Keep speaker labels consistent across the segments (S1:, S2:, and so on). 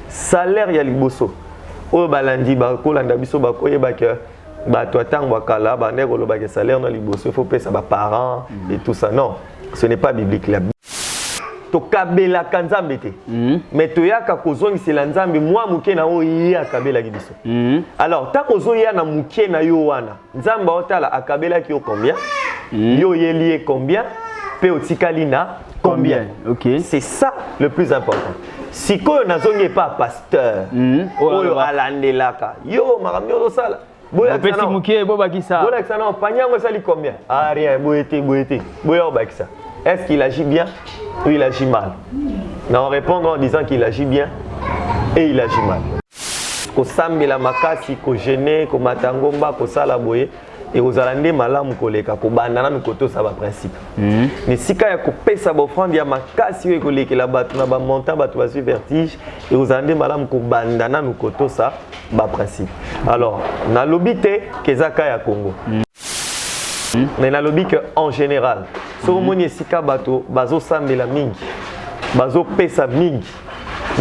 S1: salaire ya liboso oyo balandi bakolanda biso bakoyebaka bato atango bakala bande kolobaka salaire na liboso faut pesa ba parents et tout ça. Non, ce n'est pas biblique là. To kabela kanzambe te mais to yaka kozongisela nzambe mwa muke na oyo ya kabela biso. Alors tant kozo ya na muke na yo wana nzamba otala akabela ki yo combien yo yelié combien pe otikali na combien.
S2: OK,
S1: c'est ça le plus important. Si ko nazongi pas pasteur oyo alandelaka yo makamyo do sala boya
S2: petit muke bobakisa
S1: boya ça non panyango sali combien ah rien boyete boya obakisa. Est-ce qu'il agit bien ou il agit mal? Non, répondre en disant qu'il agit bien et il agit mal. Ko sambela makasi, ko gêner, ko matangomba, ko sala boye et aux alande malamu koleka ko bandana nukoto ça va principe. Mais si kaya ko pesa ba offrande ya makasi we koleka la batu na ba montant batu ba vertige et aux alande malamu ko bandana nukoto ça va principe. Alors, na lobité kezaka ya Congo. Mais na lobby que en général so moni sika bato bazo sambela mingi bazo pesa mingi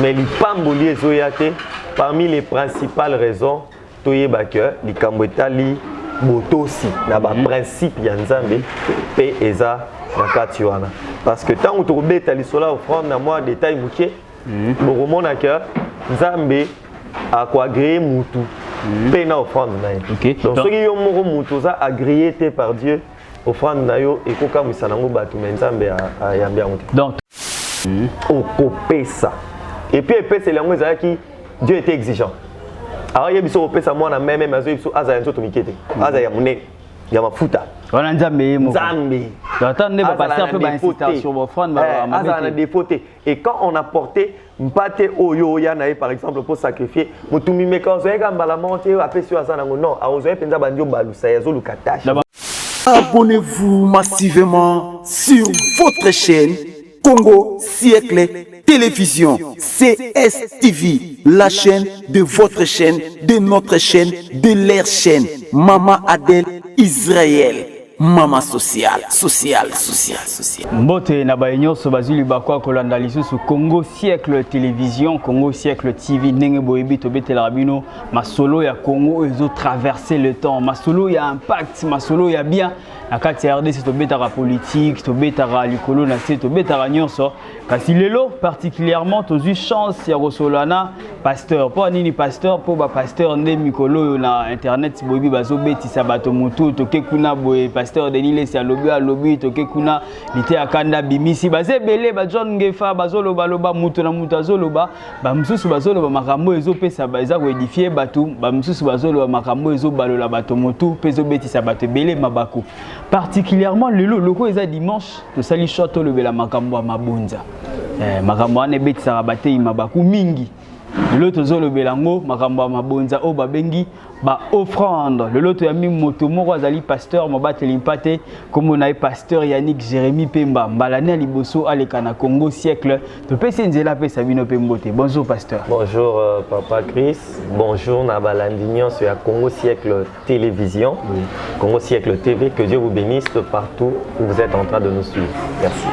S1: mais lipamboli ezoyate parmi les principales raisons toyeba que likambo etali botosi na ba principe ya nzambe pe eza na kati wana parce que tant to beta lisola offrande na moi détail muke bokomona que nzambe a ko agréer mutu pe na offrande na ye.
S2: OK,
S1: donc soki yo moko mutu za agréé te par Dieu offrande na yo ekokamwisa nango bato mais nzambe ayambi yango te.
S2: Donc
S1: okopesa et puis epesa yango ezalaki Dieu était exigeant. Alors yebiso kopesa mwana meme azo yebiso azala nzoto mikete azala ya monene ya mafuta
S2: wana nzambe mo
S1: nzambe
S2: attends ne pas passer un peu d'incitation sur offrande ba
S1: azala défaute et quand on a porté mpate oyo ya na par exemple pour sacrifier mutumi meka zo eka mbala monte apesi azana ngo non azo penza bandio balusa yazo lukatashi.
S3: Abonnez-vous massivement sur votre chaîne Congo Siècle Télévision CSTV, la chaîne de votre chaîne, de notre chaîne, de leur chaîne. Mama Adel Israël. Mama social.
S2: Mbote na bainyoso bazili bakwa kolanda lisusu Congo Siècle Télévision, Congo Siècle TV ndenge boyebi to betela rabino masolo ya Congo ezo traverser le temps, masolo ya impact, masolo ya bien na kati ya RDC to betara politique, to betara likolo na se to betara nyonso kasi lelo particulièrement to zu chance ya rosolana pasteur po nini pasteur po ba pasteur nde mikolo na internet boyebi bazo betisa bato mutu to kekuna boye pasteur Denis Lesi alobi to kekuna lite akanda bimisi baze belé ba John Ngefa bazoloba loba mutu na mutu azoloba ba msusu bazoloba makambo ezo pesa baza ko édifier batu ba msusu bazoloba makambo ezo balola bato mutu pezo betisa bato belé mabaku particulièrement lelo loko eza dimanche to sali shoto lobela makambo mabunza makambo ane betisa batei mabaku mingi lelo tozolobela ngo makambo mabunza o babengi ba offrande lelo to yami moto moko azali pasteur mobateli mpate comme na pasteur Yannick Jérémy Pemba mbalane liboso aleka na Congo Siècle to pese nzela pesa bino pembote. Bonjour pasteur.
S1: Bonjour papa Chris, bonjour na balandinyo sur Congo Siècle Télévision, Congo Siècle TV, que Dieu vous bénisse partout où vous êtes en train de nous suivre. Merci.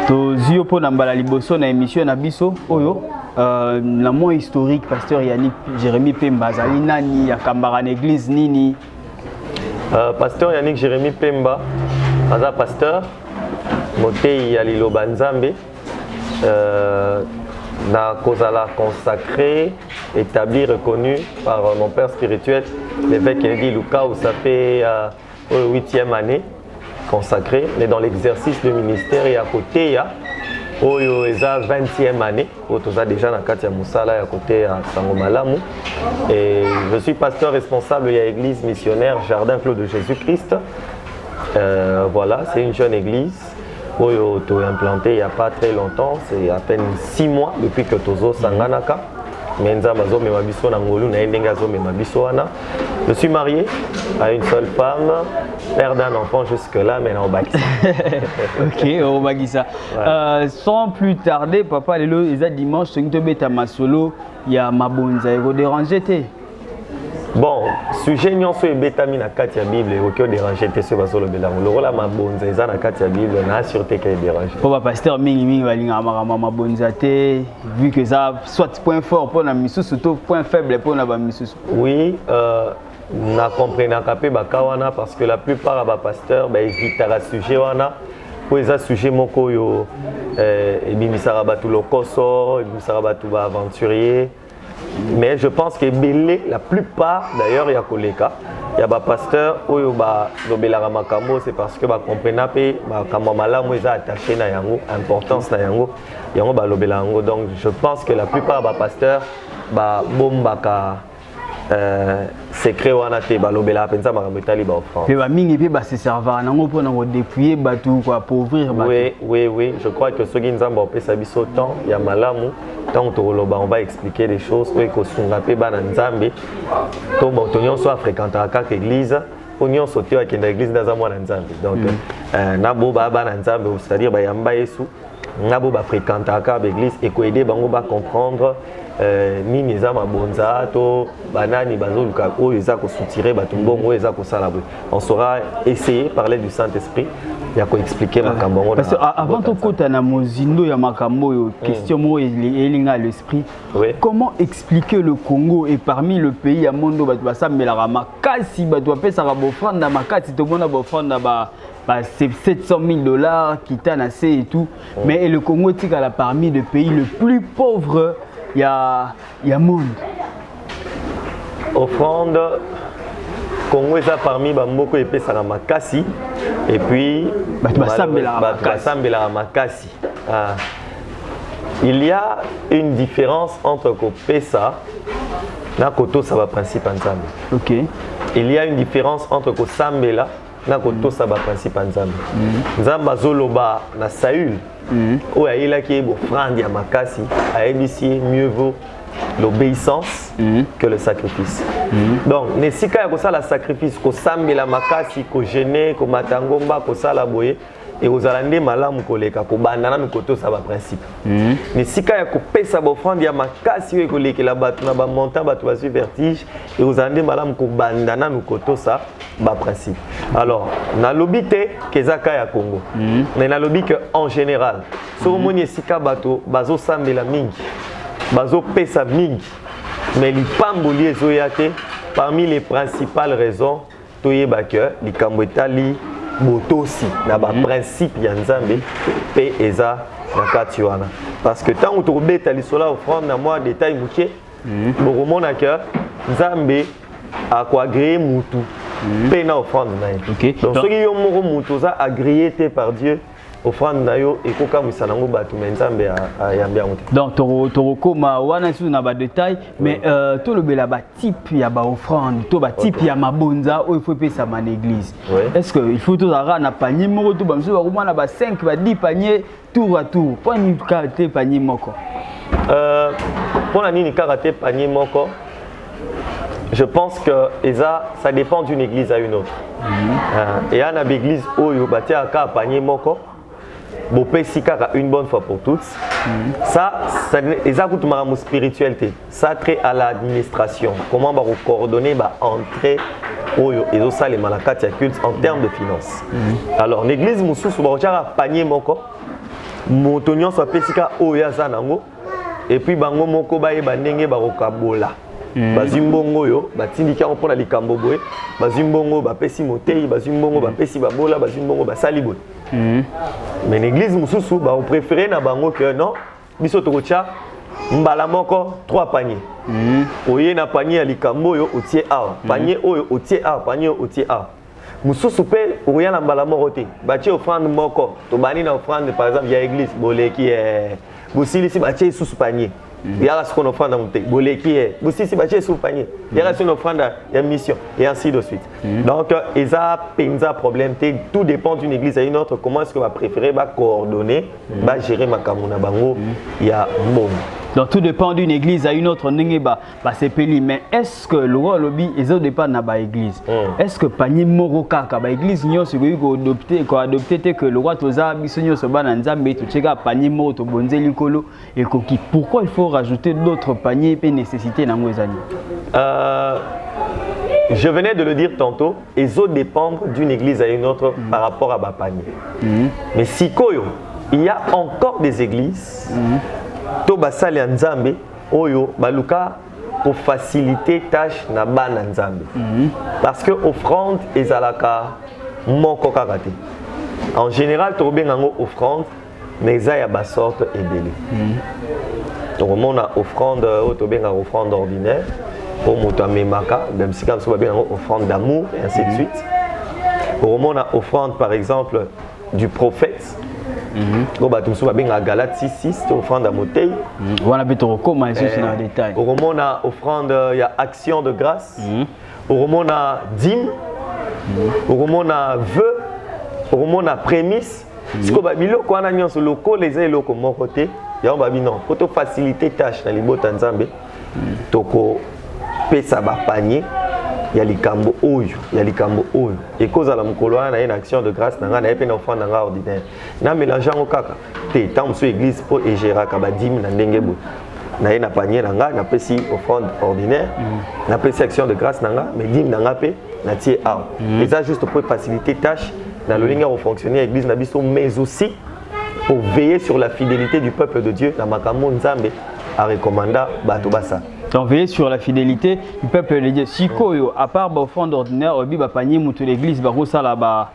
S2: To zio po na mbala liboso na émission na biso oyo la moins historique pasteur Yannick Jérémy Pemba zali nani ya kambara na église nini?
S1: Pasteur Yannick Jérémy Pemba aza pasteur motei ya liloba nzambe na kozala consacré, établi, reconnu par mon père spirituel l'évêque Kennedy Luka où ça fait 8e année consacré, mais dans l'exercice du ministère et à côté ya oyo eza 20e année otoza déjà na kati ya musala ya côté ya Sango Malamu et je suis pasteur responsable de l'église missionnaire Jardin Clos de Jésus-Christ. Voilà, c'est une jeune église oyo to implanté il y a pas très longtemps, c'est à peine 6 mois depuis que tozo sanganaka. Je suis marié à une seule femme, père d'un enfant jusque-là, mais on bâtit.
S2: Ok, on bâtit ça. Sans plus tarder, papa, les dimanche, c'est une bête à ma solo, il y a ma bonne, ça va déranger.
S1: Bon, sujet nyonso ebetami na kati ya Bible oki déranger te so bazolo belango. Lokola mabonza eza na kati ya Bible na sûreté que déranger.
S2: Pour ba pasteur mingi balinga mabonza te vu que ça soit point fort pour na misusu to point faible pour na ba misusu.
S1: Oui, na comprenaka pe bakawana parce que la plupart ba pasteur ba évitera sujet wana. Pour eza sujet moko yo ebimisaka batu lokoso, ebimisaka batu ba aventurier. Mais je pense que belé la plupart d'ailleurs ya koleka ya ba pasteur oyo ba lobelaka makambo c'est parce que ba comprena pe makambo malamu eza attaché na yango importance na yango ba lobela yango. Donc je pense que la plupart ba pasteur ba bombaka secret wana te ba lobela penza makambo etali ba offrande
S2: pe ba mingi pe ba se serveur nango pona ko dépouiller batu quoi pour ouvrir batu.
S1: Oui, je crois que soki nzamba opesa biso temps ya malamu tant que on va expliquer des choses oui ko sunga pe bana nzambe to ba to nyonso fréquenter kaka église o nyonso te akenda église dans mwana nzambe. Donc na bo ba bana nzambe c'est-à-dire ba yamba Yesu na bo ba fréquenter kaka église et ko aider bango ba comprendre nini eza mabonza to banani bazoluka oyo eza ko soutirer bato mbongo eza ko sala. On saura essayer parler du Saint-Esprit ya ko expliquer makambo ngo.
S2: Parce que avant to kota na mozindo ya makambo yo question mo elinga à l'esprit. Comment expliquer le Congo et parmi le pays ya mondo bato basambela makasi bato apesa ka bofrande na makasi to mona bofrande ba c'est $700 000 qui t'a nassé et tout. Mais le Congo est parmi les pays les plus pauvres il y a monde.
S1: Offrande Congo est parmi bamboko épais à makasi et puis makasi. Il y a une différence entre Kopesa na Koto Saba principe ensemble.
S2: OK.
S1: Il y a une différence entre Kosambela na Koto Saba principe ensemble. Nzamba zoloba na Saül. Où il a qui offrande ya makasi a édifié mieux vaut l'obéissance que le sacrifice. Donc nesika ya kosala sacrifice ko sambela makasi ko gêner ko matangomba ko sala boye et aux alande malamu koleka ko bandana mikoto sa ba principe. Nesika ya ko pesa ba offrande ya makasi ko lekela batu na ba montant batu ba vertige et aux alande malamu ko bandana mikoto sa ba principe. Alors na lobité kezaka ya Congo. Mais na lobby que en général so moni esika bato bazo sambela mingi bazo pesa mingi mais lipamboli ezoyate parmi les principales raisons toyeba que likambo etali botosi na ba principe ya nzambe pe eza na kati wana parce que tant to beta lisola offrande na moi détail muke bokomona que nzambe a ko agréer mutu pe na offrande na ye. Donc soki yo moko mutu za agréé te par Dieu offrande na yo ekoka musanango batu nzambe ya mbia mutu.
S2: Donc torokoma wana su na ba détail mais to le bela ba type ya ba offrande to ba type ya mabonza o il faut pesa ma église. Est-ce que il faut to za na panier moko to ba mso ba komana ba 5 ba 10 paniers tour à tour pour ni karaté panier moko.
S1: Pour la nini karaté panier moko. Je pense que ça dépend d'une église à une autre. Et à une église où il y a un panier moko, une bonne fois pour toutes. Ça coûte ma spiritualité. Ça trait à l'administration. Comment on va coordonner entrer et aux salles et culte en termes de finances. Alors l'église moussou un panier moko, montonion soit pesika oya zanango et puis bango moko ba ndenge ba rokabola. Bazimbongo yo batindika mpona likambo boye bazimbongo bapesi motei bazimbongo bapesi babola bazimbongo basali boye. Mais l'église mususu ba on préféré na bango que non biso tokotia mbala moko 3 paniers. Oye na panier ya likambo yo otie awa panier oyo otie awa panier otie awa mususu pe oya na mbala moko te batie offrande moko to bani na offrande par exemple ya église boleki bosilisi batie susu panier. Il y a ce qu'on offre dans mon texte. Boleki est. Aussi, c'est bâché sous panier. Il y a ce qu'on offre dans la mission. Et ainsi de suite. Donc, il y a un problème. Tout dépend d'une église à une autre. Comment est-ce que va préférer coordonner, gérer ma kamuna bango. Il y a bon.
S2: Donc, tout dépend d'une église à une autre. C'est peli. Mais est-ce que le roi lobby, ils ont dépend de la église? Est-ce que panier moroka, la église, nous avons adopté que le roi Toza, nous avons adopté que panier moroto, bonzeli kolo, et pourquoi il faut rajouter d'autres paniers et nécessiter dans nos années?
S1: je venais de le dire tantôt, ils ont dépendre d'une église à une autre par rapport à Bapani. Mais si Koyo, il y a encore des églises, Tobasali Nzambe, Oyo, Baluka, pour faciliter tâche na bana Nzambe. Parce que offrande ezalaka moko kakate. En général, tu as une offrande, mais il y a une sorte de belé. Donc, on a offrande, offrande ordinaire, pour Motamemaka, même si on a une offrande d'amour, et ainsi de suite. On a offrande, par exemple, du prophète. On a Galate 6.6, offrande à Motei.
S2: On a un détail.
S1: On a offrande, il y a action de grâce. On a dîme. On a vœu. On a prémisse. Si on a un local, les élèves de mon côté, il y a un pour faciliter tâche dans les bottes en Zambie. Toko pesa ba panier. Il y a les cambo oyo, il y a les cambo oyo. Et cause à la mukoloa na une action de grâce na na epena offrande na ordinaire. Na mélangeant au kaka. Te tant sur église pour égérer kabadim na ndenge bo. Na ina panier na nga na pesi offrande ordinaire. Na pesi action de grâce na nga, mais dim na nga pe na tie a. Et ça juste pour faciliter tâche dans le ligne au fonctionner l'église na biso, mais aussi pour veiller sur la fidélité du peuple de Dieu. Na makambo nzambe a recommandé bato basa.
S2: Donc veiller sur la fidélité du peuple de Dieu. Si koyo à part offrande ordinaire, obi ba panier mutu l'église ba kosala ba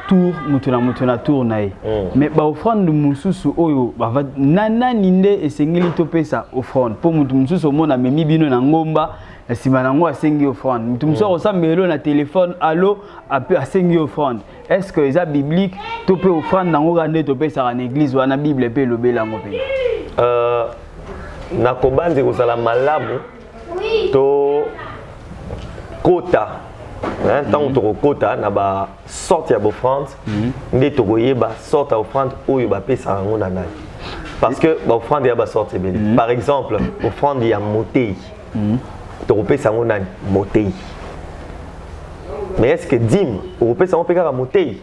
S2: tour mutu na tour nae. Mais ba offrande mususu oyo ba nana ninde esengeli to pesa offrande pour mutu mususu mona memi bino na ngomba sima nango asengi offrande. Mutu mususu osambelo na téléphone allo ape asengi offrande. Est-ce que ça biblique to pe offrande nango gande to pesa na église wana Bible pe lobela ngo pe?
S1: Na kobanzi kozala malamu to kota tant to kota na ba sorte ya offrande nde to koyeba sorte offrande oyo ba pesa ngo na nani parce que ba offrande ya ba sorte bele par exemple offrande ya motei to pesa ngo nani motei mais est-ce que dim o pesa ngo peka motei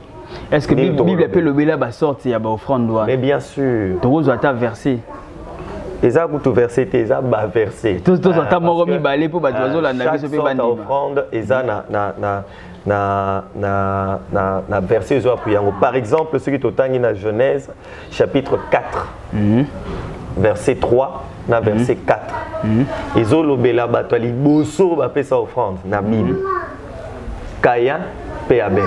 S2: est-ce que Bible peut lobela ba sorte ya ba offrande
S1: mais bien sûr
S2: to zo ata verset
S1: Eza kutu verset eza ba verset.
S2: Tous ata moko mi balé pour bato zo la na biso pe bandi.
S1: Offrande eza na verset zo apuyango. Par exemple, ce qui totangi na Genèse chapitre 4. Verset 3 na verset 4. Ezo lobela bato ali boso ba pesa offrande na Bible. Caïn et Abel.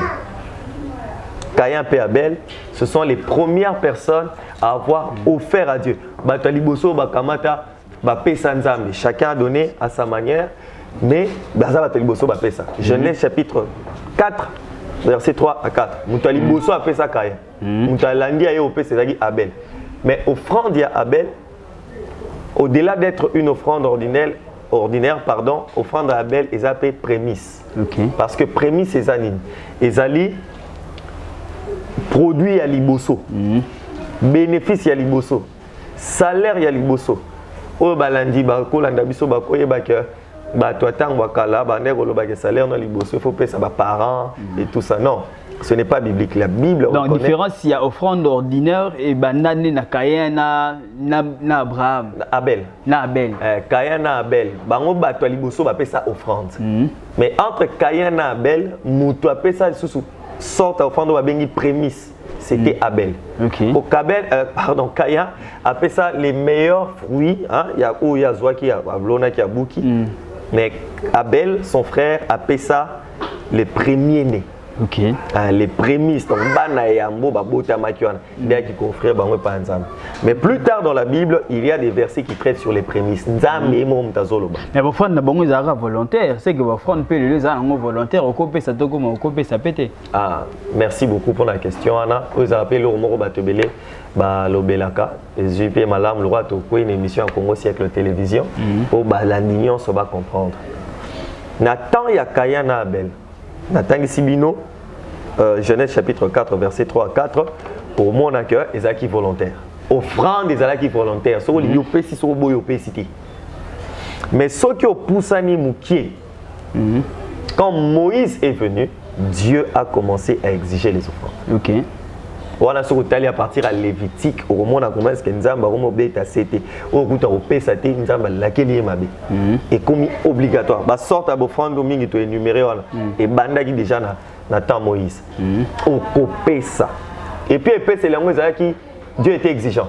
S1: Caïn et Abel, ce sont les premières personnes à avoir offert à Dieu. Bataliboso bakamata bapesa nzambe. Chacun a donné à sa manière, mais baza bataliboso bapesa. Genèse chapitre 4 verset 3 à 4. Mutaliboso apesa Caïn. Mutalandi ayo opesa zaki Abel. Mais offrande ya Abel, au-delà d'être une offrande ordinaire, offrande à Abel est appelée prémisse. Parce que prémisse c'est anine. Ezali produit à liboso. Bénéfice ya liboso, salaire ya liboso. O balandi ba ko landa biso ba ko yeba ke ba to tang wakala ba ne ko lo ba ke salaire na liboso, il faut payer ça ba parents et tout ça. Non, ce n'est pas biblique. La Bible reconnaît.
S2: Donc différence il y a offrande ordinaire et banane na Caïn na Abraham.
S1: Abel.
S2: Na Abel.
S1: Caïn na Abel. Bango ba to liboso ba payer ça offrande. Mais entre Caïn na Abel, muto payer ça sous sorte offrande ba bengi prémisse. C'était Abel. Au Caïn appelle ça les meilleurs fruits. Il y a Ouyazwa qui a Blona qui a Bouki. Mais Abel, son frère, appelle ça les premiers nés. Les prémices. Donc, mais plus tard dans la Bible, il y a des versets qui traitent sur les prémices. Mais
S2: vos frères ne sont pas volontaires. C'est que vos frères ne sont pas volontaires.
S1: Merci beaucoup pour la question, Anna. Vous avez appelé le Romoro Batebele, Lobelaka. J'ai payé ma lame, le roi Toko, une émission à Congo Siècle Télévision. Pour l'ignorant, ça va comprendre. Nathan y a Caïn et Abel. Nathan Sibino, Genèse chapitre 4, verset 3 à 4, pour mon accueil, les acquis volontaires. Offrande des acquis volontaires. Mais ceux qui ont poussé Moukié, quand Moïse est venu, Dieu a commencé à exiger les offrandes. On a ce que à partir à Lévitique, au moment où commence que Nzamba au beta c'était au goût au pesa té Nzamba laquelle est mabé. Et comme obligatoire. Bah sorte à offrande au mingi to énuméré voilà. Et banda qui déjà na temps Moïse. Au pesa. Et puis c'est l'angle qui Dieu était exigeant.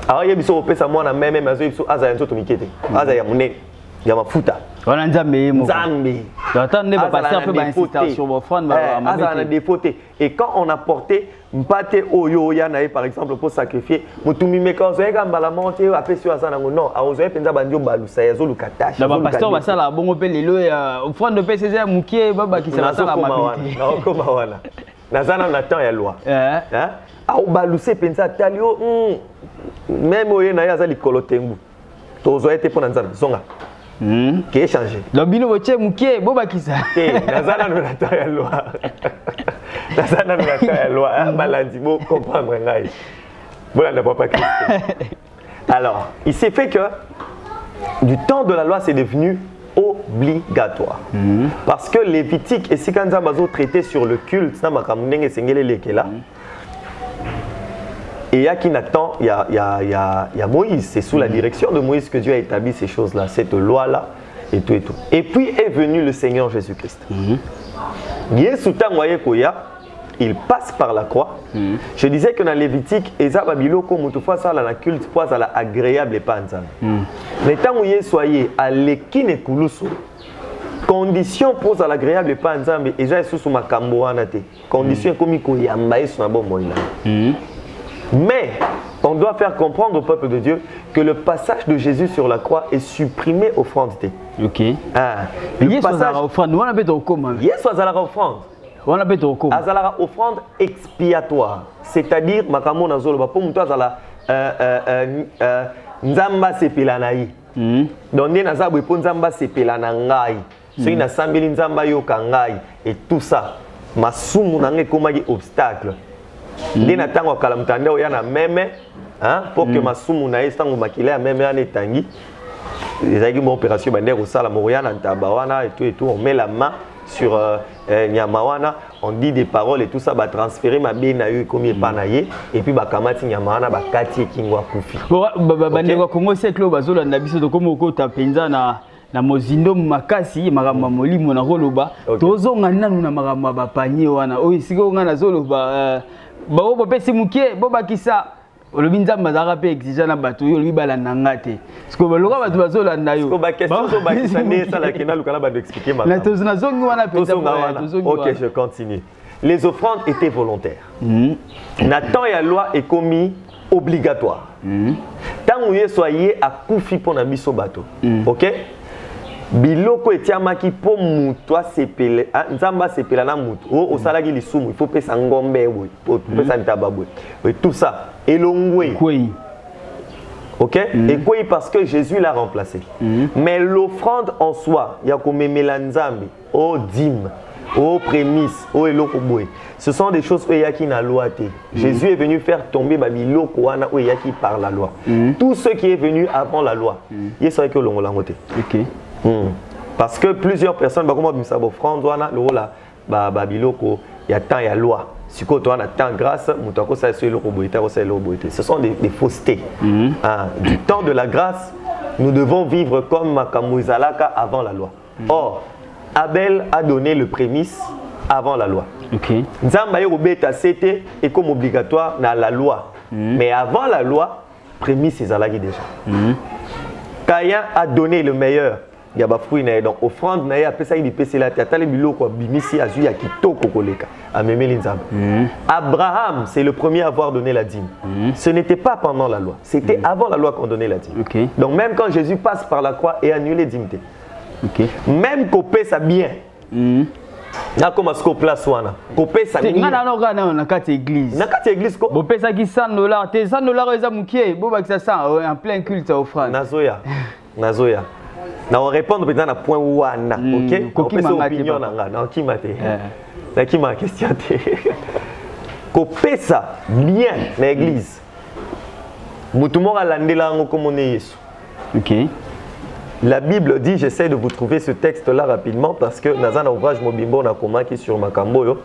S1: Alors il y a biso pesa moi na même azo biso aza nzo to mikete. Aza ya mune ya mafuta.
S2: On a Nzambe mo.
S1: Nzambe.
S2: Attendez va passer un peu d'incitation offrande
S1: aza na défaute. Et quand on a porté Mpate oyo yana par exemple pour sacrifier mutumi meka ozoeka mbala monte apesi asana non azoe penza bandio balusa yazo lukatashi
S2: na ba pasteur basala bongo pe lelo ya offrande pe ceza mukie baba ki sala sala mabiti
S1: na koma wana nazana na temps ya loi hein au baluse penza talio même oyo na yaza likolo tengu tozoe te pona nzana zonga qui est changé
S2: lobino boche mukie boba ki sa
S1: nazana na temps ya loi. Alors, il s'est fait que du temps de la loi, c'est devenu obligatoire. Parce que Lévitique et Sikanza Mazo traitaient sur le culte, et il y a qui n'attend, il y a Moïse, c'est sous la direction de Moïse que Dieu a établi ces choses-là, cette loi-là, et tout et tout. Et puis est venu le Seigneur Jésus-Christ. Il passe par la croix. Je disais que dans Lévitique, Eza Babilo, comme toutefois ça, la culte, poise à la agréable et pas ensemble. Mais tant où y soyez à l'équine kouloussou, condition pose à l'agréable et pas ensemble, et j'ai sous ma camboanate. Condition comme il y a un sur un bon moyen. Mais on doit faire comprendre au peuple de Dieu que le passage de Jésus sur la croix est supprimé offrande.
S2: Ok.
S1: Le passage
S2: offrande, on appelle comment?
S1: Yes, on a offrande.
S2: On appelle comment?
S1: Azala offrande expiatoire, c'est-à-dire makamon azolo pour muto azala nzamba sepelanayi. Donc né nazabwe pour nzamba sepelana ngai. Ceux qui na sambeli nzamba yoka ngai et tout ça. Masumu nangé komaki obstacle. Dès na tango kala mutande oya na meme hein pour que masumu na estango makila meme ane tangi. Les aiguilles mon opération bandère au sala moriana ntabawana et tout on met la main sur Nyamawana, on dit des paroles et tout ça, bah transférer ma bien na eu comme il pas naïe et puis bah kamati Nyamawana bah kati kingwa kufi.
S2: Bah Congo siècle bazola na biso to comme ko ta penza na mozindo makasi magamba molimo na roloba tozonga nanu na magamba ba panier wana o isiko nga na zoloba ba o bopesi mukie boba kisa olobi nzamba zaka pe exigeant na bato yo olobi balanda ngate parce que baloka bato bazolanda yo
S1: ko ba question so ba kisane sala kena lukana ba expliquer ma
S2: na tozona zongi wana pe
S1: OK, je continue. Les offrandes étaient volontaires. Nathan et la loi est commis obligatoire. Tant où soyez à kufi pour na biso bato. OK? Biloko etiamaki po mutu asepele nzamba sepela na mutu o salaki lisumu il faut pesa ngombe boy pour pesa ntaba boy et tout ça elongwe
S2: kwei.
S1: OK? Et quoi parce que Jésus l'a remplacé. Mais l'offrande en soi, ya komemela nzambe o dîme o prémices o eloko boy. Ce sont des choses qui na loi té. Jésus est venu faire tomber ba biloko wana o yaki par la loi. Tout ce qui est venu avant la loi. Il serait que longola ngoté.
S2: OK.
S1: Parce que plusieurs personnes, comme on dit ça, offrande, le rôle là, biloko, il y a temps, il y a loi. Si tu as temps grâce, ce sont des faussetés. Du temps de la grâce, nous devons vivre comme Makamouizalaka avant la loi. Or, Abel a donné le prémisse avant la loi. Nzamba yobeta c'était et comme obligatoire dans la loi. Mais avant la loi, prémisse c'est Zalagi déjà. Caïn a donné le meilleur. Il y a des fruits, donc offrande, il y a des PC là, il y a des biloko, bimisi, azu, ya kitoko koleka, ameme l'inzam. Abraham, c'est le premier à avoir donné la dîme. Ce n'était pas pendant la loi, c'était avant la loi qu'on donnait la dîme. Donc même quand Jésus passe par la croix et annule les dîmes, même copé ça bien. Na comme ce qu'on place wana. Copé ça bien.
S2: Ngana no na carte église.
S1: Na carte église ko.
S2: Bo pesa ki $100, te $100 eza mukie, bo ba ki ça en plein culte offrande.
S1: Nazoya. Na on répond peut-être na point wana, OK?
S2: Koki manga
S1: opinion na nga, na kimate. Na kima question te. Copé ça bien na église. Mutu mo alandela ngo comme on est Yesu.
S2: OK.
S1: La Bible dit, j'essaie de vous trouver ce texte-là rapidement parce que dans un ouvrage Mobimbo na koma qui sur Makamboyo,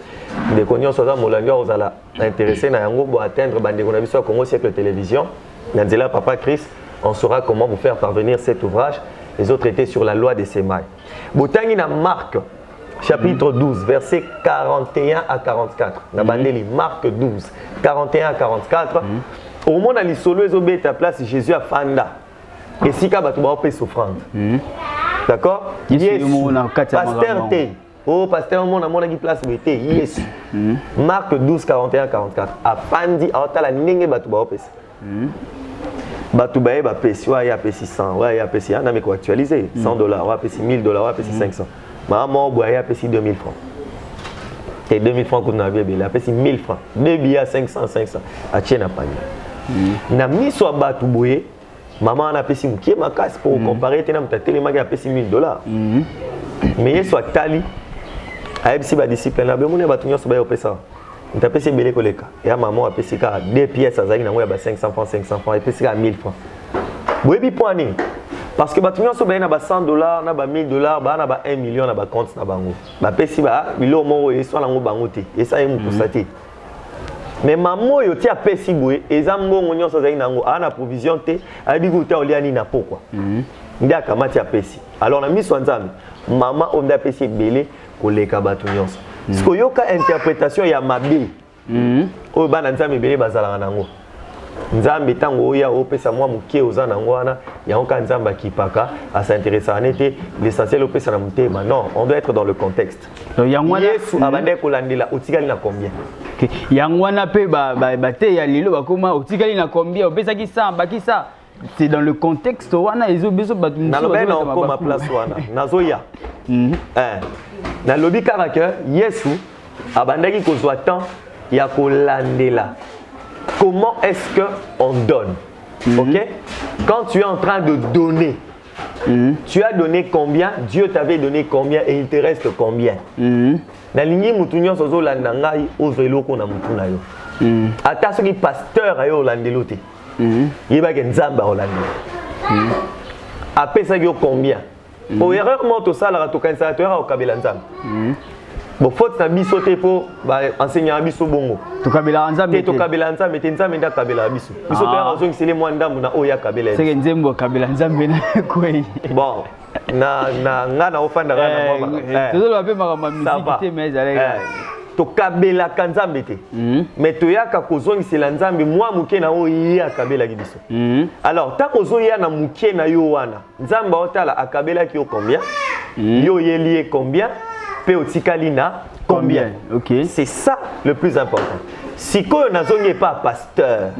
S1: des cognos sont Molango aux ala intéressés na yango pour atteindre bande qu'on a vu sur Congo siècle télévision. Nanzela Papa Chris, on saura comment vous faire parvenir cet ouvrage. Les autres étaient sur la loi des semailles. Botangi na Marc chapitre 12 verset 41 à 44. Na bandeli Marc 12 41 à 44. Au moment où l'isolo est à place Jésus a fanda. Et si tu as fait souffrance. D'accord? Yes. Pasteur T. Oh, pasteur, on a dit place de T. Yes. Marc 12, 41, 44. A Fandi, a la ninge Batouba Opes. Batouba Eba Pes, ouais, il y a 600, ouais, il y a 600, on a mis quoi actualiser $100, ouais, 1000 $, ouais, 500. Maman, il y a 2000 francs. Et 2000 francs qu'on a vu, il y a 1000 francs. 2 billets à 500, 500. A Tchèna Pagné. Na mis soit Batouboye. Maman a payé une qui ma casse pour comparer tellement ta télé a payé $1000. Mais il soit tali a eu si ba discipline là ben mon ba tunyo so ba yo pesa. On t'a payé belé koleka. Et maman a payé ka 2 pièces à zaki na ya ba 500 francs et payé ka 1000 francs. Boyebi point ni parce que ba tunyo so ba na ba $100 na ba $1000 ba na ba 1 million na ba compte na bango. Ba pesi ba bilo mo e so na ngo bango te. Et ça est mu constater. Mais maman yo ti apesi boye ezambongo nyonso zali nango ana provision te abi kuta oliani na pokwa ndi akamati apesi alors na miso nzambe maman onda apesi belé koleka batu nyonso siko yoka interprétation ya mabe oyo bana nzambe belé bazala nango nzambe tango oya opesa mwa muke oza nango wana yango nzambe akipaka s'intéresser en été l'essentiel opesa na mutema non on doit être dans le contexte Yesu abande kolandela otikali na combien
S2: Yangwana pe ba te ya lilo bakoma otikali na combien opesa ki ça baki ça c'est dans le contexte wana ezo beso batu
S1: na lobena ko ma place wana nazoya na lobi kaka Yesu abandaki kozwa temps ya kolandela comment est-ce que on donne OK quand tu es en train de donner tu as donné combien Dieu t'avait donné combien et il te reste combien na lingi mutu nyonso zolanda ngai ozeloko na mutu na yo ata soki pasteur ayo olandelo te yebake nzamba olandelo apesaki yo combien o erreur mo tosalaka tokanisaka toyaka kokabela nzambe bo faute na biso te po enseignant biso bongo
S2: tokabela nzambe
S1: te tokabela nzambe te nzambe nda kabela biso biso toyaka ozongisele mwa ndambu na oyo akabela
S2: seke nzembo kabela nzambe na kweli
S1: bon na nga na ofanda na mama
S2: tozolo pe makamba musique te mais ezaleka
S1: tokabela kanzambe te mais toyaka kozongisela nzambe mwa muke na oyo ye akabelaki biso alors tant ozoya na muke na yo wana nzambe otala akabelaki yo combien yo yeli combien pe otikali na combien
S2: OK
S1: c'est ça le plus important sikoyo nazongi pas pasteur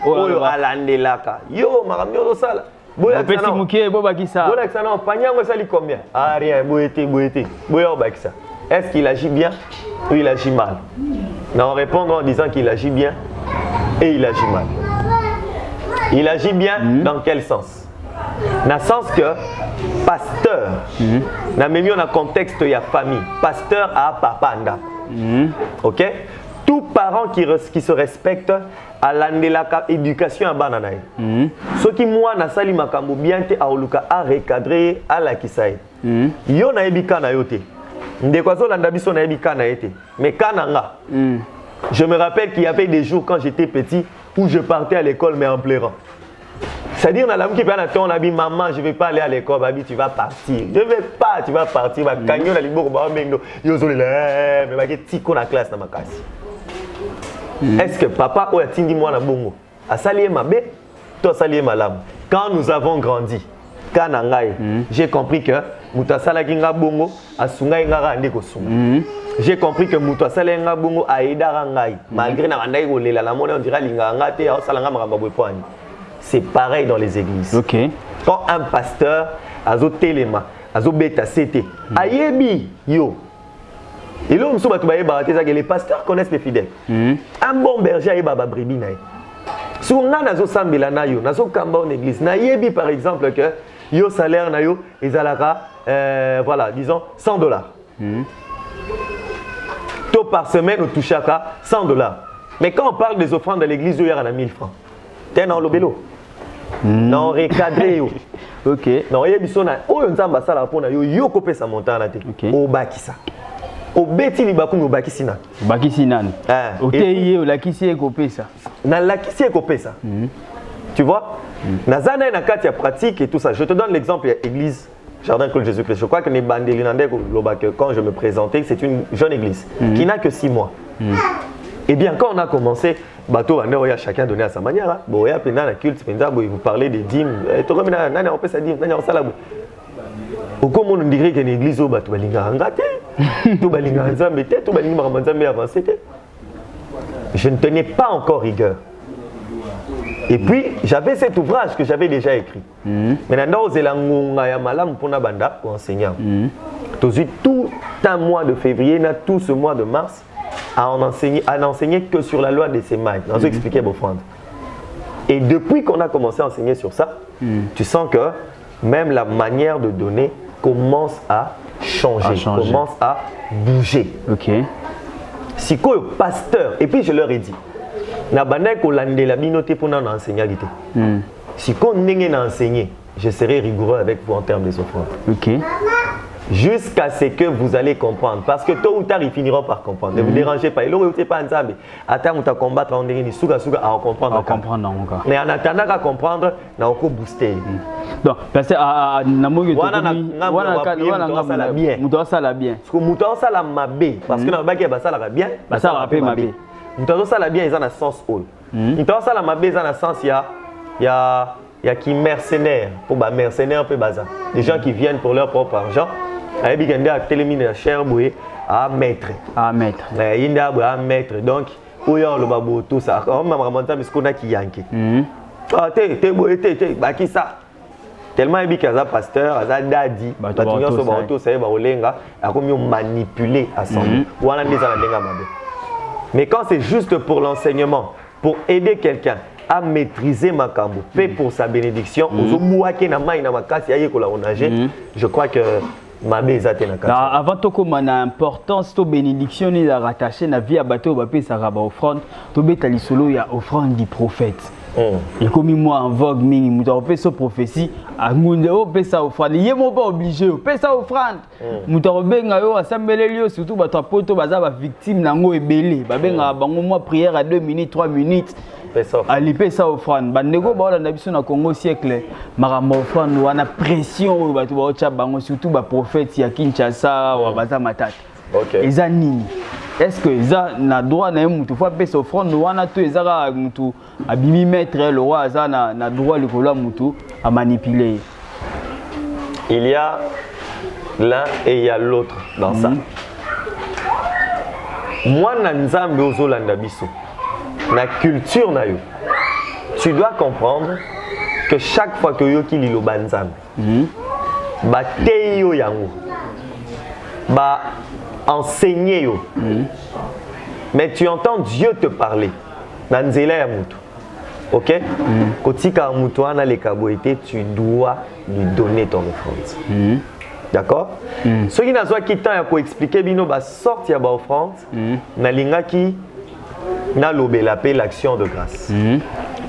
S1: oyo alandelaka yo makambi ozosala
S2: petit muke bobakisa
S1: bolakisa non panyango sali combien ah rien boyete boyo bakisa est-ce qu'il agit bien ou il agit mal non répondre en disant qu'il agit bien et il agit mal il agit bien dans quel sens dans le sens que pasteur na même dans contexte il y a famille pasteur a papa nda OK tout parent qui se respecte à l'andelaka éducation à bananaï ce qui moi na sali makambo bien te aoluka a recadrer à la kisaï yo na ebika na yote ndekwazo landa biso na ebika na été mais kananga je me rappelle qu'il y avait des jours quand j'étais petit où je partais à l'école mais en pleurant. C'est-à-dire, dans la qui parle on a dit maman, je ne vais pas aller à l'école, baby, tu vas partir. Je ne vais pas, tu vas partir. Ma cagnon, la libo, mais tiko na classe na ma classe. Est-ce que papa ou atindi moi na bongo a salié ma bé, toi salié ma lame. Quand nous avons grandi, kanangai, j'ai compris que mutasala kinga bongo a sungai ngara ndeko sunga. J'ai compris que muto asala nga bongo a aidara ngai malgré na bandai ko lela la mona on dirait linga ngate a sala nga makamba bwepwani. C'est pareil dans les églises.
S2: OK.
S1: Quand un pasteur azo telema, azo beta CT, ayebi yo. Et là, les pasteurs connaissent les fidèles. Un bon berger ayeba ba bribi na. Si on a nazo sambela na yo, nazo kamba en église, na yebi par exemple que yo salaire na yo ezalaka voilà, disons $100. Tôt par semaine on touche à $100. Mais quand on parle des offrandes de l'église, il y a 1000 francs. T'es dans le bélo. Non recadré yo.
S2: OK.
S1: Non yebiso na oyo nzamba sala pona yo yo kopesa montana te. Obakisa. Obeti libaku no bakisina.
S2: Bakisi nani? Oteye olakisi ekopesa.
S1: Na lakisi ekopesa. Tu vois? Nazana na kati ya pratique et tout ça. Je te donne l'exemple de l'église Jardin Claude Jésus-Christ. Je crois que quand je me présentais, c'est une jeune église qui n'a que 6 mois. Et bien quand on a commencé, bateau chacun donné à sa manière. Bon, il y a plein de culte, vous parlez des dîmes. Comme on dirait qu'une église au bateau je ne tenais pas encore rigueur. Et puis, j'avais cet ouvrage que j'avais déjà écrit. Maintenant, pour enseignant. Tout un mois de février, tout ce mois de mars, à n'enseigner que sur la loi des sémailles. On a expliqué vos offrandes. Et depuis qu'on a commencé à enseigner sur ça, tu sens que même la manière de donner commence à changer. Commence à bouger.
S2: OK.
S1: Si quoi pasteur, et puis je leur ai dit, na bandai ko landela binote pour nan enseigner. Si qu'on n'est enseigné, je serai rigoureux avec vous en termes des offrandes.
S2: OK.
S1: Jusqu'à ce que vous allez comprendre. Parce que tôt ou tard, ils finiront par comprendre. Ne vous dérangez pas. Il n'aurait pas ensemble. Attends, on t'a combattre, on est souga à comprendre.
S2: À comprendre, non, encore.
S1: Mais en attendant à comprendre, on a encore boosté.
S2: Donc, parce que à Namoyo,
S1: ça la bien.
S2: Ça la bien.
S1: Parce que Mouton ça la mabé. Parce que dans le bac, ça la bien.
S2: Ça la mabé.
S1: Mouton ça la bien, ils ont un sens haut. Mouton ça la mabé, ils ont un sens, il y a qui mercenaires. Pour les mercenaires, des gens qui viennent pour leur propre argent. Il y a des à mettre. À mettre. Il y a à mettre. Donc, il y a le babou, tout ça. On m'a remonté parce qu'on a qui yanké. Qui ça? Tellement il y a des pasteurs, des daddy, des manipuler à son mais quand c'est juste pour l'enseignement, pour aider quelqu'un à maîtriser ma cambo, fait pour sa bénédiction, je crois que
S2: avant tout comme on a importance to bénédiction et la rattacher na vie à bateau bapé ça raba offrande to betali solo ya offrande du prophète. Et comme moi en vogue mingi muto pe so prophétie a ngunde o pe ça offrande yemo pas obligé o pe ça offrande muto benga yo assemblée lio surtout bato poto baza ba victime nango ebele ba benga bango moi prière à 2 minutes 3 minutes. Ali pesa offrande bandeko ba na biso na Congo siècle makambo offrande wana pression bato ba ocha bango surtout ba prophète ya Kinshasa wa baza matata.
S1: OK.
S2: Eza nini? Est-ce que eza na droit na mutu fa pesa offrande wana to ezaka mutu abimi maître le roi eza na droit le kola mutu à manipuler?
S1: Il y a l'un et il y a l'autre dans ça. Moi na nzambe ozolanda biso. La culture na yo, tu dois comprendre que chaque fois que yo ki lilo banzam, ba te yo yango, ba enseigner yo, mais tu entends Dieu te parler, nanzela ya mutu, ok? Kotika mutu ana le kaboete, tu dois lui donner ton offrande. D'accord? Ce qui n'a pas qui temps pour expliquer bino ba sorti ya ba offrande, na linga ki na lobelape l'action de grâce.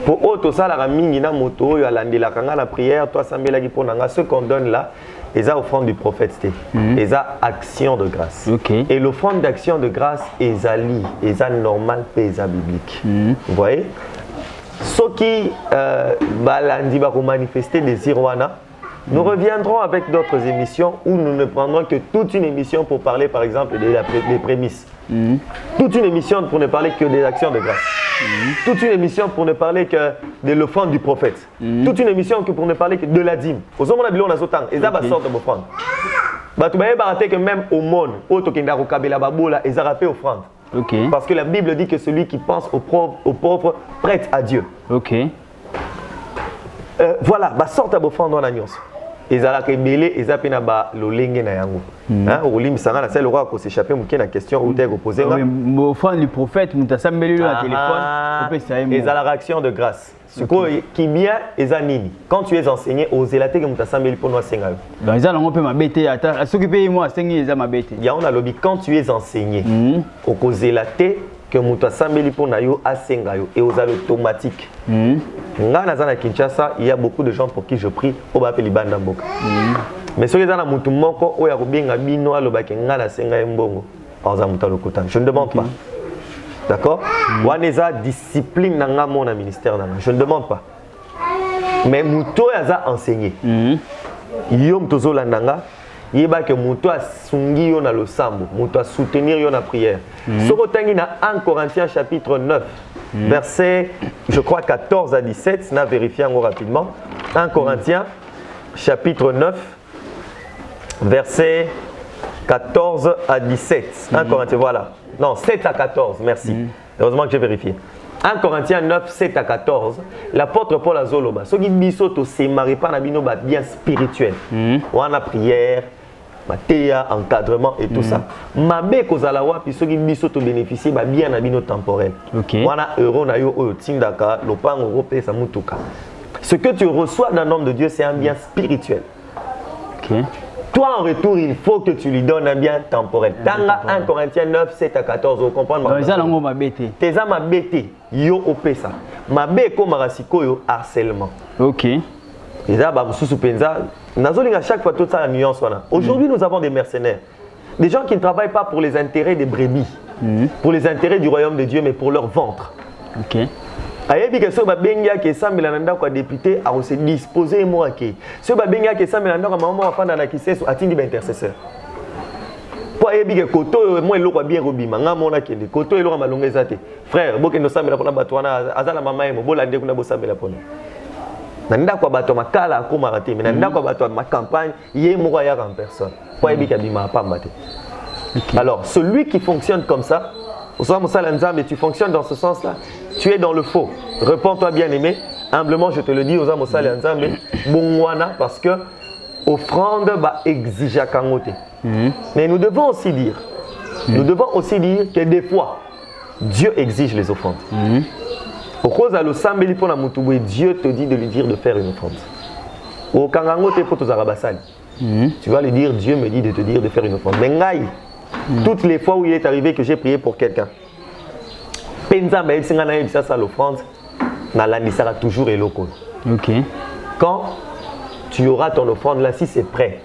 S1: Pour auto ça la mingi na moto yo alandi la kanga la prière toi sambela ki ponanga ce qu'on donne là les offrandes du prophète les action de grâce.
S2: Okay.
S1: Et l'offrande d'action de grâce est normal et biblique. Vous voyez? Ce qui balandi ba manifester des irwana. Nous reviendrons avec d'autres émissions où nous ne prendrons que toute une émission pour parler par exemple des prémices. Toute une émission pour ne parler que des actions de grâce. Toute une émission pour ne parler que de l'offrande du prophète. Toute une émission pour ne parler que de la dîme. Aux hommes on a sorte de offrande. Que même au monde, parce que la Bible dit que celui qui pense aux pauvres prête à Dieu.
S2: Ok.
S1: Voilà, sorte d'offrande dans la nuance. Ezalaka ebele ezapena ba lolenge na yango hein olim sanga na c'est le roi ko s'échapper muke na question ou t'es reposé là
S2: au fond du prophète mutasambeli le téléphone peut ça aimer
S1: ezala réaction de grâce ce qui bien ezanini quand tu es enseigné aux zélate que mutasambeli pour nous senga
S2: dans ezala on peut m'abete ata s'occuper moi sengi eza mabete
S1: ya on a lobby quand tu es enseigné au zélate que mutasambeli pour na yo asenga yo et aux automatique Ngana Kinshasa, il y a beaucoup de gens pour qui je prie au Bapeli Banda Mboka. Mais ceux qui sont dans Moko, où il y a bien Bino, Ngana Senga Mbongo, je ne demande pas. D'accord? Waneza discipline dans mon ministère. Je ne demande pas. Mais Mouto a enseigné. Yom Tozo Landanga, yeba que Mouto a sungi yo na lo sambo, Mouto a soutenir yo na prière. Soko tangi na 1 Corinthiens chapitre 9, verset, je crois 14 à 17, na vérifié encore rapidement. 1 Corinthiens chapitre 9, verset 14 à 17. 1 Corinthiens, voilà. Non, 7 à 14, merci. Heureusement que j'ai vérifié. 1 Corinthiens 9, 7 à 14, l'apôtre Paul a zoloba. Ce qui biso to se marie pas na bino bien spirituel. On a prière, matéa, encadrement et tout ça. Mabe kozala wapi ce qui biso to bénéficier bien na bino temporel. On a euro na yo o tindaka, lopango europé sa mutuka. Ce que tu reçois d'un homme de Dieu, c'est un bien spirituel. Toi, en retour, il faut que tu lui donnes un bien temporel. Tanga 1 Corinthiens 9, 7 à 14, vous comprenez? Tes âmes bêté, yo opesa. Ma beko marasiko yo harcèlement.
S2: Ok.
S1: Et là, bah, sous penza, à chaque fois toute ça la nuance. Aujourd'hui, nous avons des mercenaires. Des gens qui ne travaillent pas pour les intérêts des brebis, pour les intérêts du royaume de Dieu, mais pour leur ventre.
S2: Ok.
S1: Ayebi que so ba benga ke sambela nanda kwa député a se disposer moi ke so ba benga ke sambela nanda kwa maman afanda na kiseso atindi ba intercesseur po ayebi que koto moi eloko bien robima nga mona kende koto eloko malonga ezate frère boke no sambela pona bato wana azala mama yemo bolande kuna bo sambela pona nanda kwa bato makala akoma raté mais nanda kwa bato ma campagne yé moko ya en personne po ayebi ka bima pamba te. Alors celui qui fonctionne comme ça mais tu fonctionnes dans ce sens-là, tu es dans le faux. Réponds-toi bien aimé, humblement je te le dis aux âmes mais bon parce que offrande va exiger kangote. Mais nous devons aussi dire que des fois Dieu exige les offrandes. Au cause à l'osambeli pour la mutubu, Dieu te dit de lui dire de faire une offrande. Au kangangote pour tous arabasali. Tu vas lui dire Dieu me dit de te dire de faire une offrande. Mais ngai toutes les fois où il est arrivé que j'ai prié pour quelqu'un, ça l'offrande, ça toujours et local. Quand tu auras ton offrande là, si c'est prêt,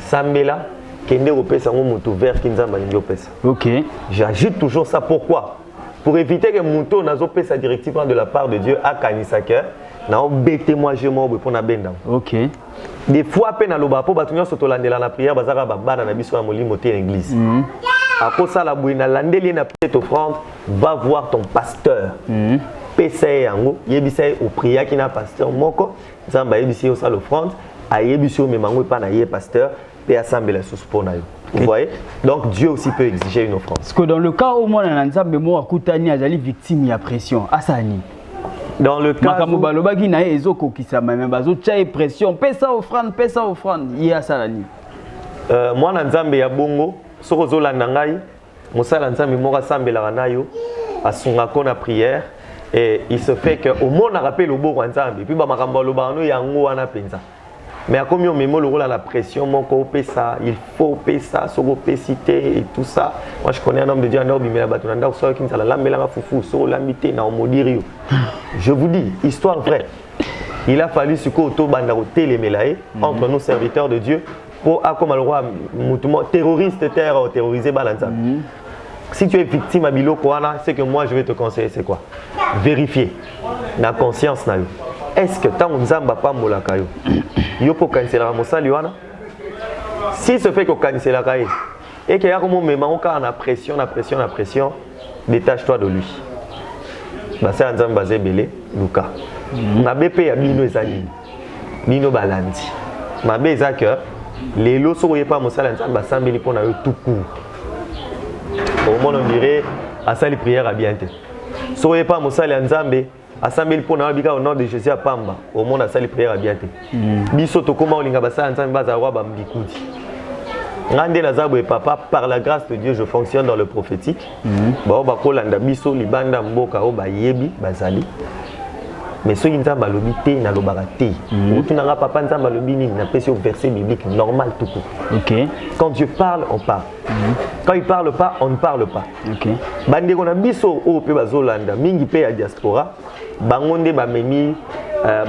S1: Sambela, j'ajoute toujours ça. Pourquoi? Pour éviter que Mouto n'a pas sa directive de la part de Dieu à Kanisaka, n'a obété moi je m'en pour na benda.
S2: Ok.
S1: Des fois peine à l'oba pour batunya sotolandela la prière bazara babana na biso na molimo te l'église. À cause ça la bouina landeli na petite offrande, va voir ton pasteur. Pesa yango yebisa au prière qui na pasteur moko, zamba yebisi au sala offrande, ayebisi au memango pa na ye pasteur, pe assemble la sous pour na yo. Vous voyez? Donc Dieu aussi peut exiger une offrande. Parce
S2: que dans le cas où moi na nzambe mo akutani azali victime ya pression, asani.
S1: Dans le cas
S2: où balobaki na ezoko kisama même bazo tcha pression, pesa offrande, il a ça ni.
S1: Moi na nzambe ya bongo, soko zolanda ngai, mosala nzambe moko sambela na yo, asunga kona prière et il se fait que au monde a rappelé le beau nzambe, puis ba makambo lobano yango wana penza. Mais à combien on rôle à la pression, mon corps ça, il faut payer ça, sur l'opacité et tout ça. Moi je connais un homme de Dieu, un homme qui m'a battu, un homme qui m'a la foufou, sur l'amitié, na omodirio. Je vous dis, histoire vraie. Il a fallu ce qu'auto bandaro télémélaé entre nos serviteurs de Dieu pour comme le roi terroriste terroriser balanza. Si tu es victime à Bilo Koana, c'est que moi je vais te conseiller, c'est quoi? Vérifier la conscience na yo. Est-ce que tant nzamba pas molakayo? Yo pour canceller la mosali wana. Si ce fait que canceller la caille et qu'il y a comme même on a pression, détache-toi de lui. Bah c'est nzamba basé belé Luka. Na BP ya bino ezali. Bino balandi. Ma beza que les lots sont pas mosala nzamba sambeli pour na yo tout court. Au moins on dirait à ça les prières à bien te. Soyez pas mosala nzambe assemblée pour na bika au nom de Jésus à Pamba au monde a sali prière à bien te biso to koma olinga basa nzambe baza wa ba mbikudi ngande na zabo et papa par la grâce de Dieu je fonctionne dans le prophétique ba kolanda biso libanda mboka o ba yebi bazali mais ceux qui n'ont pas l'obité n'a le baraté. Ou tu n'as pas de l'obité n'a pas sur verset biblique normal tout court.
S2: Ok.
S1: Quand Dieu parle, on parle. Quand il parle pas, on ne parle pas.
S2: Ok.
S1: Bande qu'on a biso au pe bazolanda mingi pe ya diaspora bangonde ba memi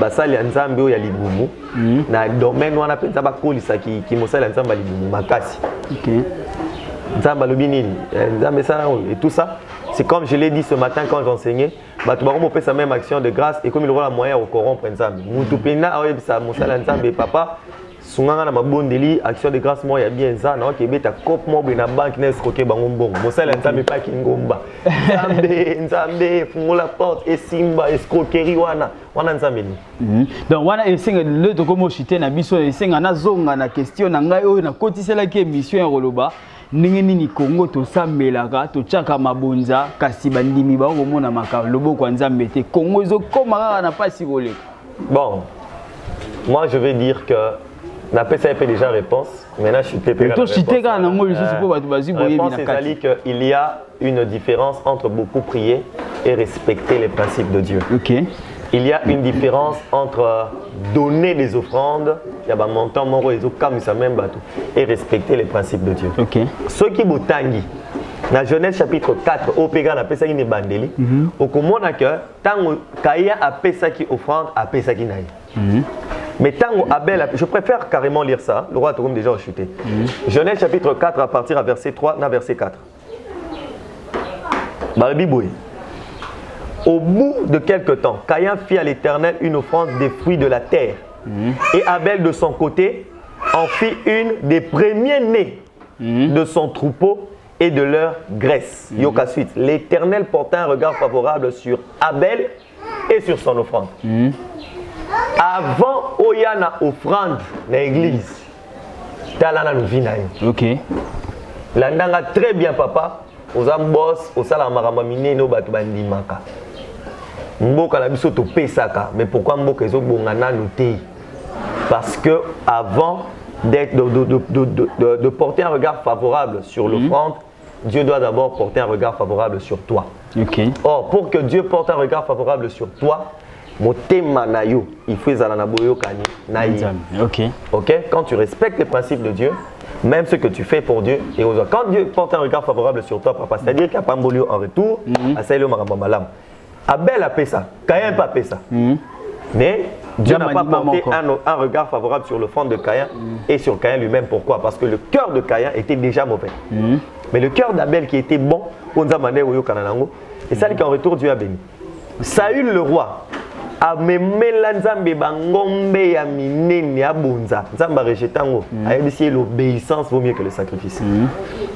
S1: basali ya nzambe ya libumu na domaine wana penza bakolisa ki mosala nzambe libumu makasi.
S2: Ok.
S1: Nzambe lobi nini nzambe ça et tout ça. C'est comme je l'ai dit ce matin quand j'enseignais, tu vas faire sa même action de grâce et comme il aura la moyen de corrompre Nzambe. Mutupena ça mosala Nzambe papa sunganga na mabondeli action de grâce moi ya bien ça na ke beta cop mo na banque na escroquer bango mbongo. Mosala Nzambe pa ki ngomba. Nzambe fungola porte et simba escroquerie wana Nzambe ni.
S2: Donc wana esenga le to komo chité na biso esenga na zonga na question na ngai oyo na kotisela ki émission ya Roloba. Ndenge nini Congo to sambelaka to tchaka mabonza kasi bandimi ba komona maka loboko Nzambe te Congo zo komaka na pasi koleka.
S1: Bon, moi je vais dire que n'a pas ça déjà réponse. Maintenant je suis TP. Il y a une différence entre beaucoup prier et respecter les principes de Dieu.
S2: Ok.
S1: Il y a une différence entre donner des offrandes, et respecter les principes de Dieu.
S2: Okay.
S1: Ceux qui botangi, dans Genèse chapitre 4, au Péga na pesa qui bandeli, au komona que tant Kaya a pesa qui offrande, a pesa qui naï. Mais tant Abel, je préfère carrément lire ça, le roi Torum déjà chuté. Genèse chapitre 4 à partir à verset 3, na verset 4. Barbiboué. Au bout de quelque temps, Caïn fit à l'Éternel une offrande des fruits de la terre. Et Abel, de son côté, en fit une des premiers-nés de son troupeau et de leur graisse. Yoka suite. L'Éternel porta un regard favorable sur Abel et sur son offrande. Avant Oyana offrande dans l'église, Talana nous vit.
S2: Ok.
S1: L'andanga très bien, papa. Aux ambos, aux salamaraminé, nos batubandimaka. Mboka na biso to pesaka, mais pourquoi mboka ezo bongana noté? Parce que avant de porter un regard favorable sur l'offrande, Dieu doit d'abord porter un regard favorable sur toi.
S2: Okay.
S1: Or, pour que Dieu porte un regard favorable sur toi, motema na yo, il faut zalana boyo kani na yi.
S2: Ok.
S1: Ok. Quand tu respectes les principes de Dieu, même ce que tu fais pour Dieu et aux autres. Quand Dieu porte un regard favorable sur toi, papa, c'est-à-dire qu'il n'y a pas de en retour, à Saïlo Marambamalam. Abel a fait ça, Caïn n'a pas fait ça. Mais Dieu n'a pas porté un regard favorable sur le front de Caïn et sur Caïn lui-même. Pourquoi? Parce que le cœur de Caïn était déjà mauvais. Mais le cœur d'Abel qui était bon, et ça qui en retour Dieu a béni. Saül le roi a même Nzambe bangombe ya minene ya bonza. Nzambe a rejeté tango. A dit l'obéissance vaut mieux que le sacrifice.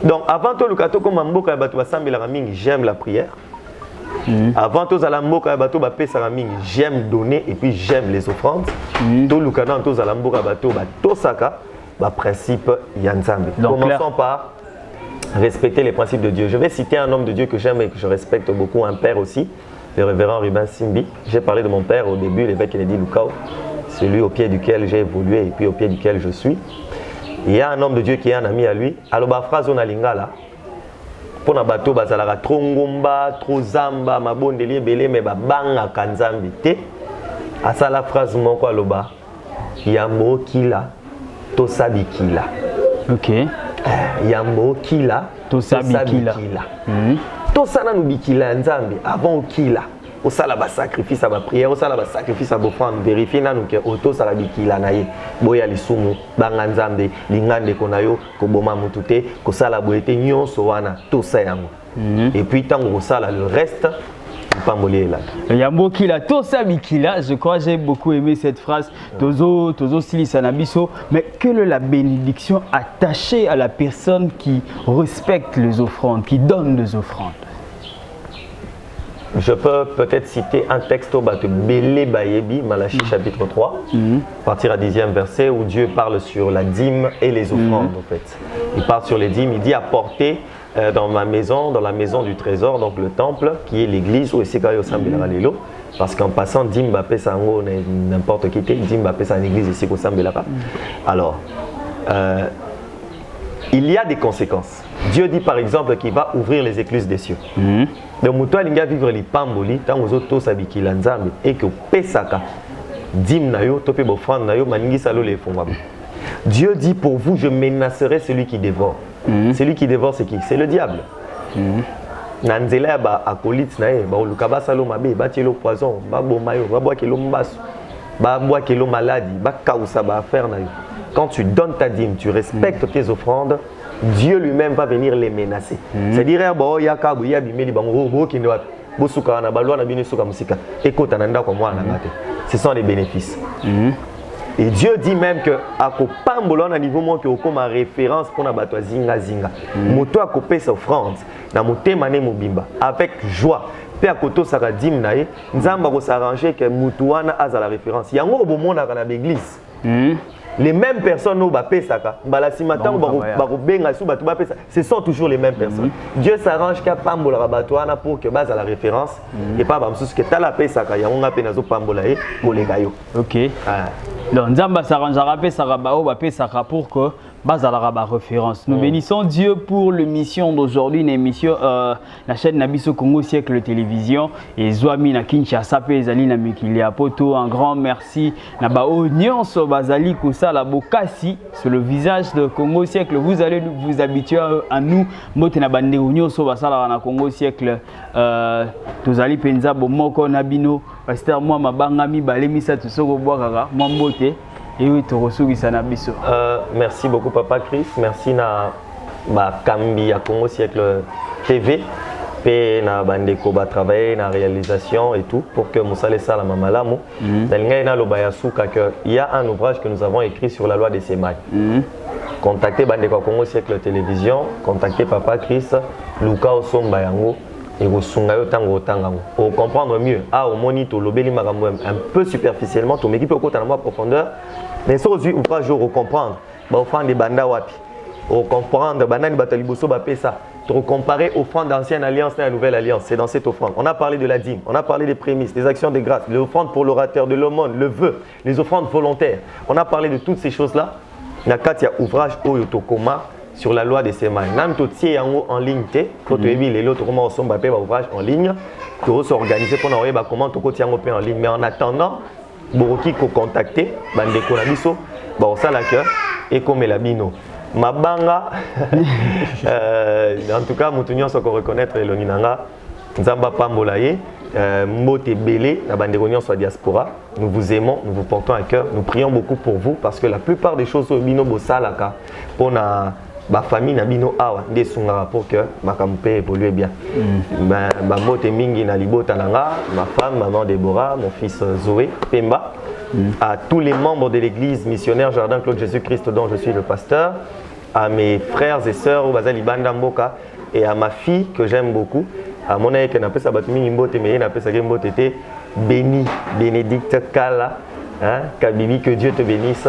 S1: Donc avant tout le kato comme mboka ya bato basambe la mingi, j'aime la prière. Avant tout zalamboka ya bato ba pesa la mingi, j'aime donner et puis j'aime les offrandes. Tout le kato tout zalamboka bato ba tosaka ba principe ya Nzambe. Commençons par respecter les principes de Dieu. Je vais citer un homme de Dieu que j'aime et que je respecte beaucoup, un père aussi. Le révérend Ruben Simbi. J'ai parlé de mon père au début, l'évêque Kennedy Lukao, celui au pied duquel j'ai évolué et puis au pied duquel je suis. Il y a un homme de Dieu qui est un ami à lui. Alors, la phrase on a lingala. Pour na bateau, bazalara trongomba, trozamba, mabondeli belé, mais banga kanzambi te. À ça la phrase mon quoi loba. Yambo kila, tosabi kila.
S2: Ok.
S1: Yambo kila, tosabi kila. Tout ça nous bikila nzambe avant okila osala ba sacrifice à ba prière osala ba sacrifice à offrande vérifier nanu ke auto sala bikila na ye boya lisumu banga nzambe lingande konayo ko boma mutute ko sala boete nyonso wana tout ça yango et puis tango ko sala le reste
S2: Yambokila, Tosa Bikila, je crois que j'ai beaucoup aimé cette phrase. Tozo Sili Sanabiso. Mais quelle est la bénédiction attachée à la personne qui respecte les offrandes, qui donne des offrandes?
S1: Je peux peut-être citer un texte au Bato Bélé Bayebi, Malachie chapitre 3, partir à 10e verset, où Dieu parle sur la dîme et les offrandes en fait. Il parle sur les dîmes, il dit apporter dans ma maison, dans la maison du trésor, donc le temple, qui est l'église où ici Lelo, parce qu'en passant dîme Bapé Sango n'importe qui dîme Bapé San église ici au Sambelara. Alors il y a des conséquences. Dieu dit par exemple qu'il va ouvrir les écluses des cieux. Donc, muto alinga vivre les pamboli, tant aux autres sabiki lanzambe, et que pesaka, dim nayo, tope bofran nayo, maningi salo les fonds. Dieu dit pour vous, je menacerai celui qui dévore. Celui qui dévore, c'est qui? C'est le diable. Nanzela ba acolyte nae, ba olukaba salo mabe, ba tielo poison, ba bomayo, ba boa kelo mbasu, ba boa kelo maladie, ba kausa ba affaire nayo. Quand tu donnes ta dîme, tu respectes tes offrandes, Dieu lui-même va venir les menacer. C'est-à-dire, ce sont les bénéfices. Et Dieu dit même que à Kopambolon à niveau moins que comme référence pour nabatwa zinga zinga. Moto a copé sa offrande, na moté mané mobimba avec joie. Pe akoto saka dim nae, nzamba ko s'arranger que mutuana a la référence. Yango obomo na kana l'église. Les mêmes personnes au Bapé Saka, ce sont toujours les mêmes personnes. Dieu s'arrange qu'à Pambola Rabatouana pour que base à la référence et pas Bamsus que t'as la Pesaka, Yanga Penazo Pambolae pour les gaillots. Ok.
S2: Donc, Nzamba s'arrangera Bapé Saka pour que base à la référence. Nous bénissons Dieu pour l'émission d'aujourd'hui, une émission, la chaîne Nabiso Congo Siècle Télévision et Zouami na Kinshasa Zali na Mikilia Poto. Un grand merci. Nabao Nyonso Bazali Kousa la Bokasi sur le visage de Congo Siècle. Vous allez vous habituer à nous. Mote na bande Nyonso Basala na Congo Siècle. Tozali Penza Bomoko Nabino. Pasteur moi mabangami balemisa tusoko boakaka mwambote. Et oui,
S1: merci beaucoup Papa Chris, merci na Kambi à Congo Siècle TV, et na bandeko ba travailler na réalisation et tout pour que Moussa Lessa la mamalamu. Il y a un ouvrage que nous avons écrit sur la loi des sémailles. Contactez bandeko Congo Siècle Télévision, contactez Papa Chris, Luka Osomba yango. Et vous pour comprendre mieux, au monito, un peu superficiellement, ton équipe au en profondeur, mais ça aussi, on va comprendre. Des bandas wapi, comprendre, banani bataliboso bapesa, comparer offrande d'ancienne alliance et la nouvelle alliance, c'est dans cette offrande. On a parlé de la dîme, on a parlé des prémices, des actions de grâce, les offrandes pour l'orateur de l'aumône, le vœu, les offrandes volontaires. On a parlé de toutes ces choses-là. Nakatia ouvrage Oyotokoma. Sur la loi des sémailles. Nam totier en ligne té, quand tu es les l'autre comment on sombre ouvrage en ligne, pour s'organiser pour envoyer comment tu côté en ligne. Mais en attendant, Boroki ko contacter, bande konabiso, bon ça la cœur et comme la bino. Mabanga, en tout cas, Moutounion soit qu'on reconnaître l'oninanga, Nzamba Pambolaye, Mote Belé, la bande réunion soit diaspora. Nous vous aimons, nous vous portons à cœur, nous prions beaucoup pour vous parce que la plupart des choses au bino bosalaka pour na ma famille nabino awa des sungara pour que ma campagne évolue bien. Ma mote mingi na libota nanga, ma femme, maman Déborah, mon fils Zoé Pemba, à tous les membres de l'église missionnaire Jardin Claude Jésus-Christ dont je suis le pasteur, à mes frères et sœurs au Bazali Banda Mboka et à ma fille que j'aime beaucoup, à mon aïe que n'a pas sa batumi mbote mais n'a pas sa mbote était béni Bénédicte Kala, hein, Kabibi, que Dieu te bénisse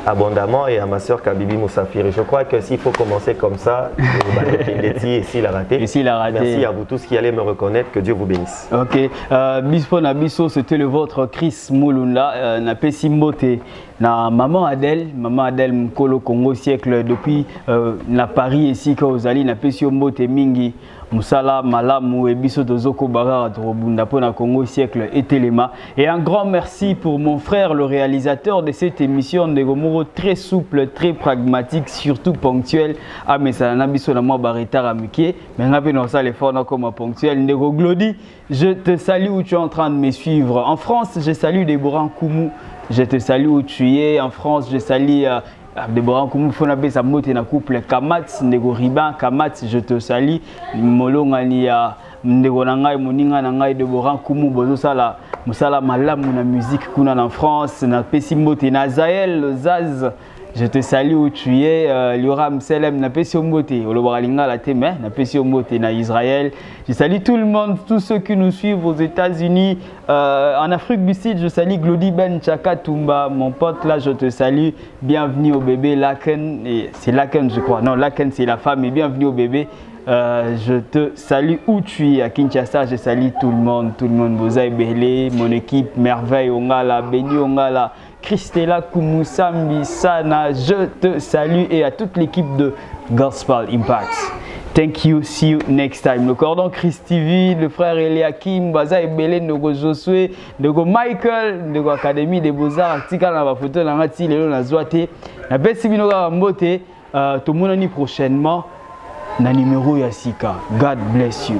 S1: abondamment, et à ma soeur Kabibi Moussafiri. Je crois que s'il faut commencer comme ça, merci à vous tous qui allez me reconnaître, que Dieu vous bénisse.
S2: Ok, Bispo Nabiso, c'était le vôtre Chris Moulunda, na Pessimbote, na Maman Adèle Mkolo Congo Siècle, depuis na Paris ici, que vous allez na Pessimbote Mingi. Moussala Malamu et Biso Dozoko Bara Drobunda Pona Congo Siècle et Téléma. Et un grand merci pour mon frère, le réalisateur de cette émission, Ndegomoro, très souple, très pragmatique, surtout ponctuel. Ah, mais ça n'a Biso Namo Barita Ramike, mais on a fait dans ça les forts comme ponctuel. Ndego Glody, je te salue où tu es en train de me suivre. En France, je salue Déborah Koumou. Je te salue où tu es. En France, je salue. Déborah Koumou Fonabe sa mote na couple Kamat Ndego Riban Kamat, je te salue. Molongani ya Ndego nangai moninga nangai Déborah Koumou bozo sala musala malamu na musique kuna en France na pesi mote na Zaël Zaz, je te salue où tu es. Lioram Selem na pesi mote olobalinga la teme na pesi mote na Israël. Je salue tout le monde, tous ceux qui nous suivent aux États-Unis, en Afrique du Sud. Je salue Glody Ben Chaka Tumba, mon pote là, je te salue. Bienvenue au bébé Laken, c'est Laken je crois. Non, Laken c'est la femme, et bienvenue au bébé. Je te salue où tu es à Kinshasa. Je salue tout le monde, Bozaï Belé, mon équipe Merveille Ongala, Béni Ongala, Christella Kumusambi Sana, je te salue et à toute l'équipe de Gospel Impact. Thank you, see you next time. Le cordon Chris TV, le frère Eliakim, Baza Ebele, Nogo Josué, Nogo Michael, Nogo Académie des Beaux-Arts, article dans la photo, dans la tille, le la zoate. La bête Sibinoga Mbote, tout le monde prochainement, na numéro Yassika. God bless you.